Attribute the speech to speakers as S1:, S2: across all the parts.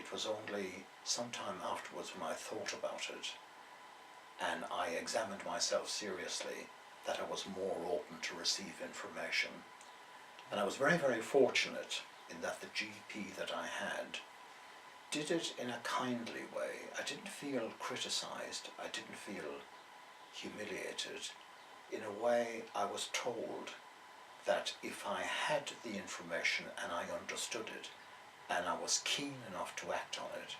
S1: It was only sometime afterwards when I thought about it and I examined myself seriously that I was more open to receive information. And I was very, very fortunate in that the GP that I had did it in a kindly way. I didn't feel criticised, I didn't feel humiliated. In a way, I was told that if I had the information and I understood it, and I was keen enough to act on it,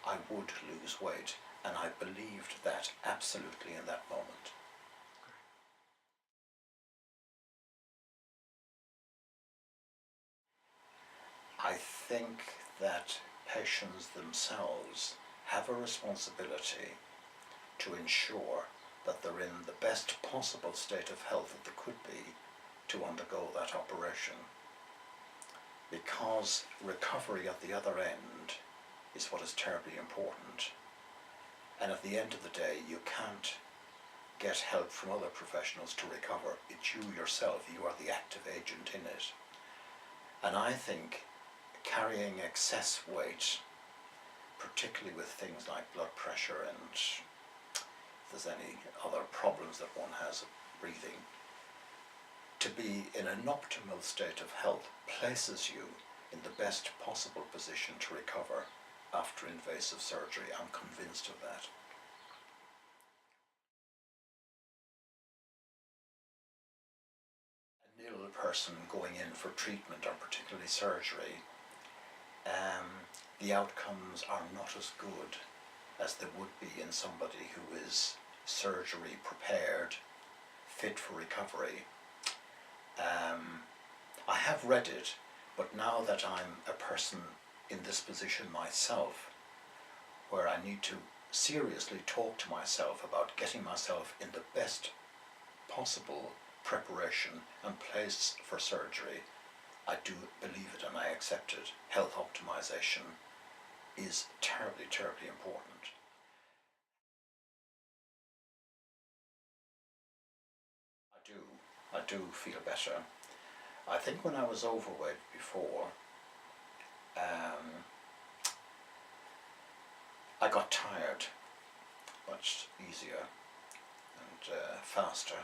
S1: I would lose weight, and I believed that absolutely in that moment. I think that patients themselves have a responsibility to ensure that they're in the best possible state of health that they could be to undergo that operation, because recovery at the other end is what is terribly important. And at the end of the day, you can't get help from other professionals to recover. It's you yourself, you are the active agent in it. And I think carrying excess weight, particularly with things like blood pressure and if there's any other problems that one has breathing, to be in an optimal state of health places you in the best possible position to recover after invasive surgery. I'm convinced of that. An ill person going in for treatment, or particularly surgery, the outcomes are not as good as they would be in somebody who is surgery prepared, fit for recovery. I have read it, but now that I'm a person in this position myself, where I need to seriously talk to myself about getting myself in the best possible preparation and place for surgery, I do believe it and I accept it. Health optimization is terribly, terribly important. I do feel better. I think when I was overweight before, I got tired much easier and faster.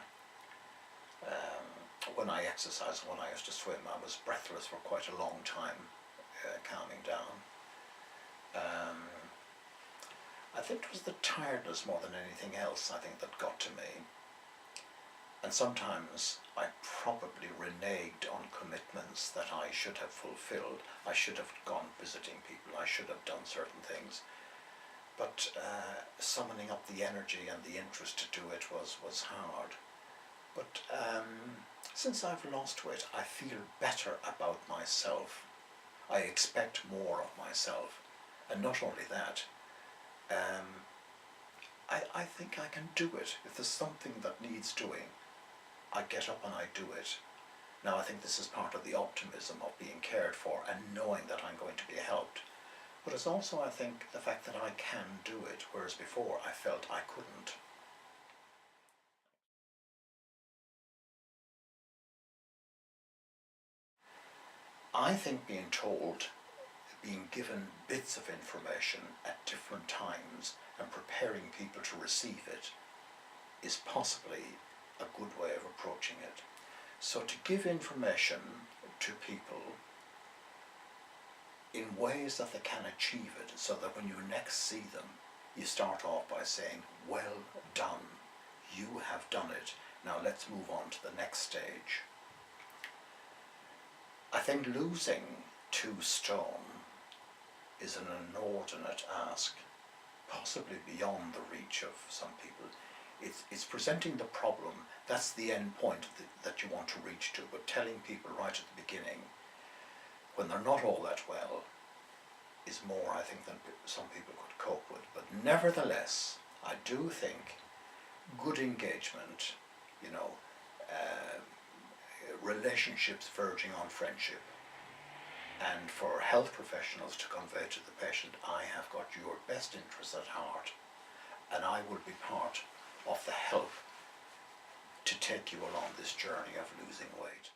S1: When I exercised, when I used to swim, I was breathless for quite a long time, calming down. I think it was the tiredness more than anything else, I think, that got to me. And sometimes I probably reneged on commitments that I should have fulfilled. I should have gone visiting people, I should have done certain things. But summoning up the energy and the interest to do it was hard. But since I've lost weight, I feel better about myself. I expect more of myself. And not only that, I think I can do it. If there's something that needs doing, I get up and I do it. Now I think this is part of the optimism of being cared for and knowing that I'm going to be helped. But it's also, I think, the fact that I can do it, whereas before I felt I couldn't. I think being told, being given bits of information at different times and preparing people to receive it is possibly a good way of approaching it. So to give information to people in ways that they can achieve it, so that when you next see them, you start off by saying, well done, you have done it, now let's move on to the next stage. I think losing 2 stone is an inordinate ask, possibly beyond the reach of some people. It's presenting the problem, that's the end point that you want to reach to, but telling people right at the beginning, when they're not all that well, is more, I think, than some people could cope with. But nevertheless, I do think good engagement, relationships verging on friendship, and for health professionals to convey to the patient, I have got your best interests at heart, and I will be part of the help to take you along this journey of losing weight.